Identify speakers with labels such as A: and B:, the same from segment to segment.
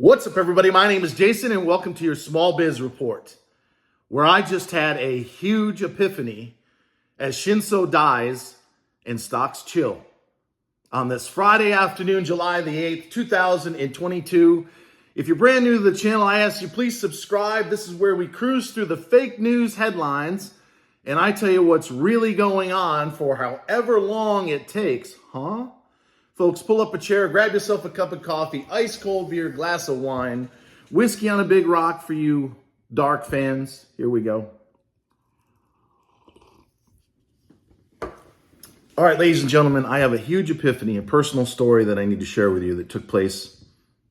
A: What's up, everybody? My name is Jason, and welcome to your Small Biz Report, where I just had a huge epiphany as Shinzo dies and stocks chill. On this Friday afternoon, July the 8th, 2022. If you're brand new to the channel, I ask you please subscribe. This is where we cruise through the fake news headlines, and I tell you what's really going on for however long it takes, huh? Folks, pull up a chair, grab yourself a cup of coffee, ice cold beer, glass of wine, whiskey on a big rock for you dark fans. Here we go. All right, ladies and gentlemen, I have a huge epiphany, a personal story that I need to share with you that took place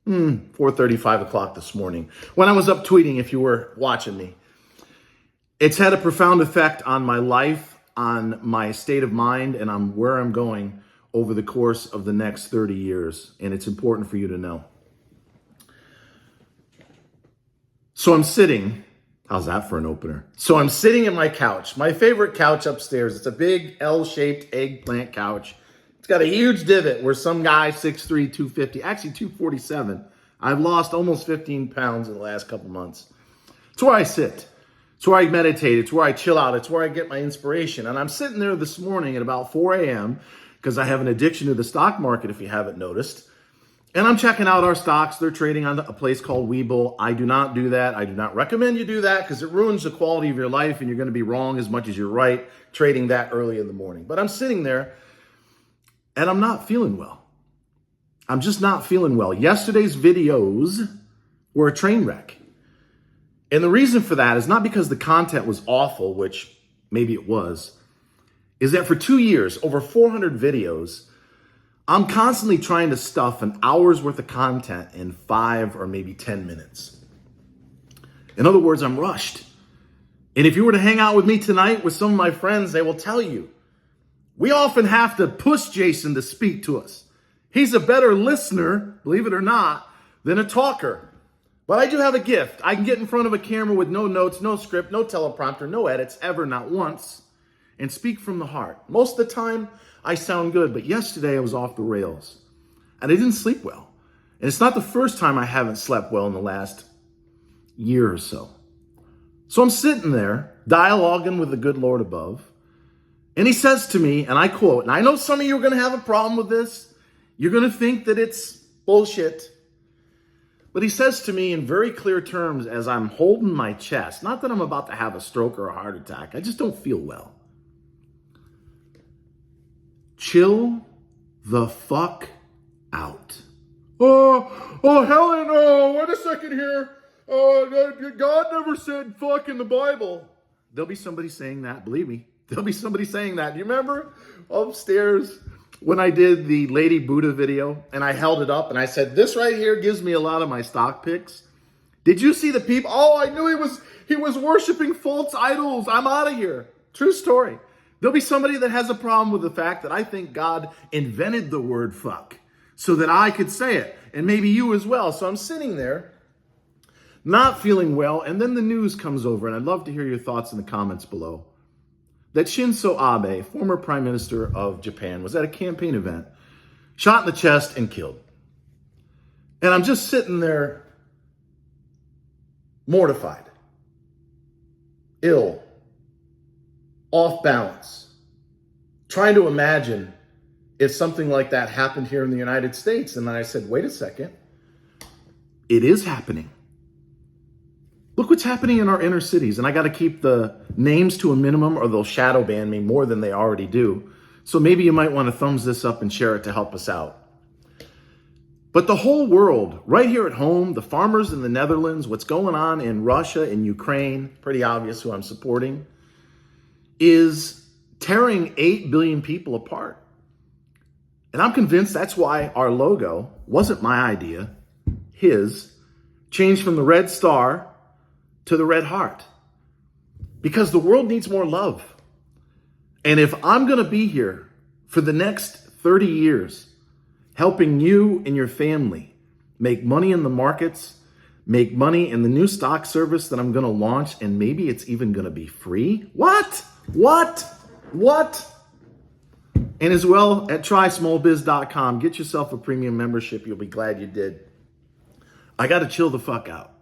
A: 4:30, 5 o'clock this morning when I was up tweeting, if you were watching me. It's had a profound effect on my life, on my state of mind, and on where I'm going over the course of the next 30 years, and it's important for you to know. So I'm sitting, how's that for an opener? So I'm sitting in my couch, my favorite couch upstairs. It's a big L-shaped eggplant couch. It's got a huge divot where some guy, 6'3", 250, actually 247, I've lost almost 15 pounds in the last couple months. It's where I sit. It's where I meditate. It's where I chill out. It's where I get my inspiration. And I'm sitting there this morning at about 4 a.m., because I have an addiction to the stock market, if you haven't noticed. And I'm checking out our stocks. They're trading on a place called Webull. I do not do that. I do not recommend you do that because it ruins the quality of your life and you're going to be wrong as much as you're right trading that early in the morning. But I'm sitting there and I'm not feeling well. I'm just not feeling well. Yesterday's videos were a train wreck. And the reason for that is not because the content was awful, which maybe it was, is that for 2 years, over 400 videos, I'm constantly trying to stuff an hour's worth of content in 5 or maybe 10 minutes. In other words, I'm rushed. And if you were to hang out with me tonight with some of my friends, they will tell you, we often have to push Jason to speak to us. He's a better listener, believe it or not, than a talker. But I do have a gift. I can get in front of a camera with no notes, no script, no teleprompter, no edits, ever, not once, and speak from the heart. Most of the time, I sound good, but yesterday I was off the rails, and I didn't sleep well. And it's not the first time I haven't slept well in the last year or so. So I'm sitting there, dialoguing with the good Lord above, and he says to me, and I quote, and I know some of you are going to have a problem with this. You're going to think that it's bullshit. But he says to me in very clear terms as I'm holding my chest, not that I'm about to have a stroke or a heart attack, I just don't feel well. Chill the fuck out. Oh, Helen, wait a second here. God never said fuck in the Bible. There'll be somebody saying that, believe me. There'll be somebody saying that. Do you remember upstairs when I did the Lady Buddha video and I held it up and I said, this right here gives me a lot of my stock picks? Did you see the people? Oh, I knew he was worshiping false idols. I'm out of here. True story. There'll be somebody that has a problem with the fact that I think God invented the word fuck so that I could say it, and maybe you as well. So I'm sitting there, not feeling well, and then the news comes over, and I'd love to hear your thoughts in the comments below, that Shinzo Abe, former Prime Minister of Japan, was at a campaign event, shot in the chest and killed. And I'm just sitting there mortified, ill, off balance, trying to imagine if something like that happened here in the United States. And then I said, wait a second, it is happening. Look what's happening in our inner cities. And I got to keep the names to a minimum or they'll shadow ban me more than they already do. So maybe you might want to thumbs this up and share it to help us out. But the whole world, right here at home, the farmers in the Netherlands, what's going on in Russia and Ukraine, pretty obvious who I'm supporting, is tearing 8 billion people apart. And I'm convinced that's why our logo wasn't my idea, his, changed from the red star to the red heart. Because the world needs more love. And if I'm going to be here for the next 30 years, helping you and your family make money in the markets, make money in the new stock service that I'm going to launch, and maybe it's even going to be free. What? And as well at trysmallbiz.com, get yourself a premium membership. You'll be glad you did. I got to chill the fuck out.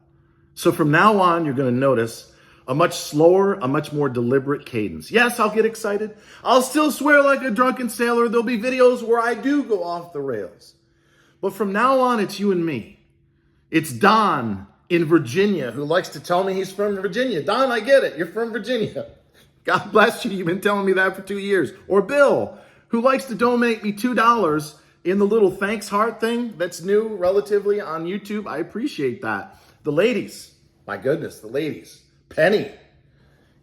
A: So from now on, you're going to notice a much slower, a much more deliberate cadence. Yes, I'll get excited. I'll still swear like a drunken sailor. There'll be videos where I do go off the rails. But from now on, it's you and me. It's Don in Virginia who likes to tell me he's from Virginia. Don, I get it. You're from Virginia. God bless you. You've been telling me that for 2 years. Or Bill, who likes to donate me $2 in the little thanks heart thing that's new relatively on YouTube. I appreciate that. The ladies, my goodness, the ladies. Penny,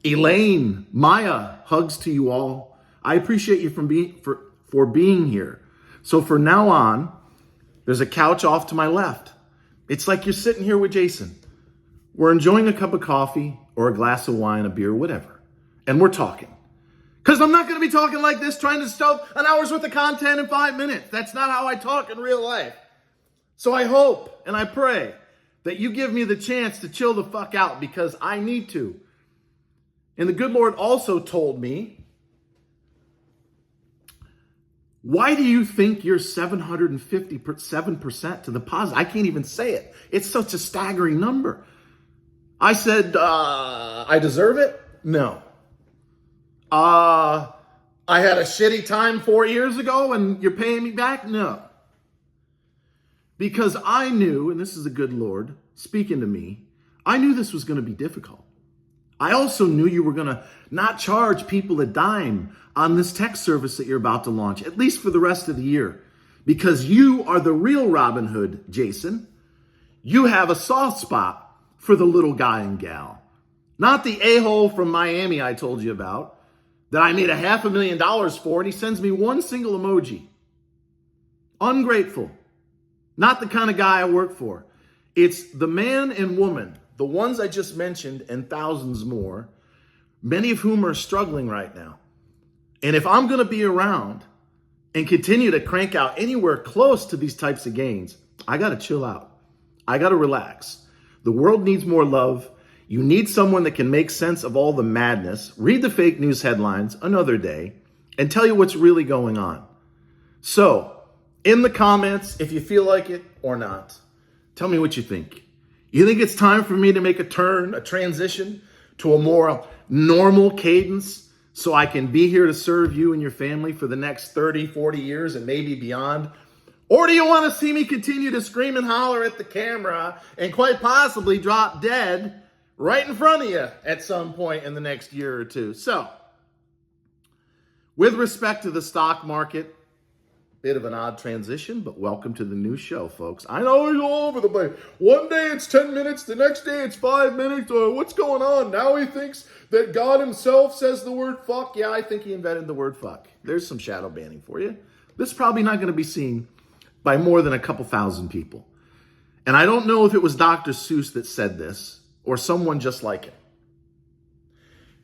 A: Elaine, Maya, hugs to you all. I appreciate you for being here. So for now on, there's a couch off to my left. It's like you're sitting here with Jason. We're enjoying a cup of coffee or a glass of wine, a beer, whatever. And we're talking. Because I'm not going to be talking like this, trying to stuff an hour's worth of content in 5 minutes. That's not how I talk in real life. So I hope and I pray that you give me the chance to chill the fuck out because I need to. And the good Lord also told me, why do you think you're 757% to the positive? I can't even say it. It's such a staggering number. I said, I deserve it? No. I had a shitty time 4 years ago and you're paying me back? No. Because I knew, and this is a good Lord speaking to me, I knew this was going to be difficult. I also knew you were going to not charge people a dime on this tech service that you're about to launch, at least for the rest of the year, because you are the real Robin Hood, Jason. You have a soft spot for the little guy and gal, not the a-hole from Miami I told you about that I made $500,000 for, and he sends me one single emoji. Ungrateful. Not the kind of guy I work for. It's the man and woman, the ones I just mentioned and thousands more, many of whom are struggling right now. And if I'm going to be around and continue to crank out anywhere close to these types of gains, I got to chill out. I got to relax. The world needs more love. You need someone that can make sense of all the madness, read the fake news headlines another day, and tell you what's really going on. So, in the comments, if you feel like it or not, tell me what you think. You think it's time for me to make a turn, a transition to a more normal cadence so I can be here to serve you and your family for the next 30, 40 years and maybe beyond? Or do you want to see me continue to scream and holler at the camera and quite possibly drop dead right in front of you at some point in the next year or two? So, with respect to the stock market, bit of an odd transition, but welcome to the new show, folks. I know he's all over the place. One day it's 10 minutes, the next day it's 5 minutes. What's going on? Now he thinks that God himself says the word fuck. Yeah, I think he invented the word fuck. There's some shadow banning for you. This is probably not going to be seen by more than a couple thousand people. And I don't know if it was Dr. Seuss that said this or someone just like him.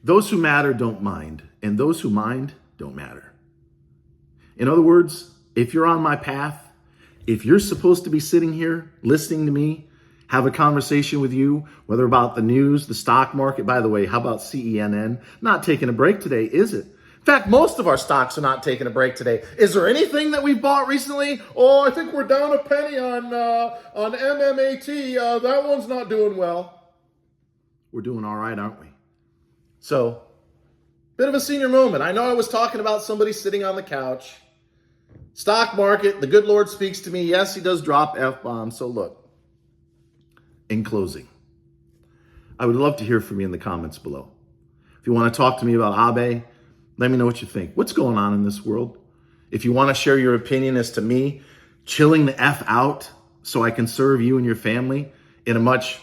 A: Those who matter don't mind, and those who mind don't matter. In other words, if you're on my path, if you're supposed to be sitting here listening to me, have a conversation with you, whether about the news, the stock market, by the way, how about CNN? Not taking a break today, is it? In fact, most of our stocks are not taking a break today. Is there anything that we've bought recently? Oh, I think we're down a penny on MMAT. That one's not doing well. We're doing all right, aren't we? So, bit of a senior moment. I know I was talking about somebody sitting on the couch. Stock market, the good Lord speaks to me. Yes, he does drop F-bombs. So look, in closing, I would love to hear from you in the comments below. If you want to talk to me about Abe, let me know what you think. What's going on in this world? If you want to share your opinion as to me chilling the F out so I can serve you and your family in a much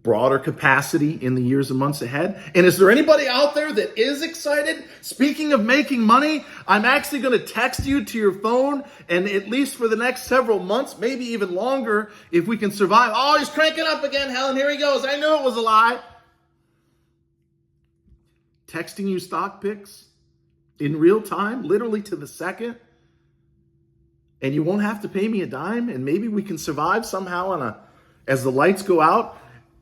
A: broader capacity in the years and months ahead. And is there anybody out there that is excited? Speaking of making money, I'm actually going to text you to your phone, and at least for the next several months, maybe even longer, if we can survive. Oh, he's cranking up again, Helen. Here he goes. I knew it was a lie. Texting you stock picks in real time, literally to the second. And you won't have to pay me a dime, and maybe we can survive somehow as the lights go out,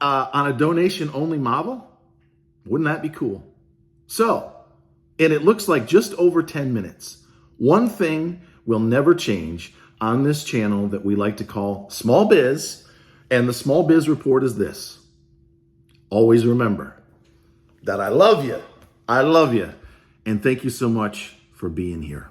A: on a donation-only model? Wouldn't that be cool? So, and it looks like just over 10 minutes. One thing will never change on this channel that we like to call Small Biz. And the small biz report is this. Always remember that I love you. I love you. And thank you so much for being here.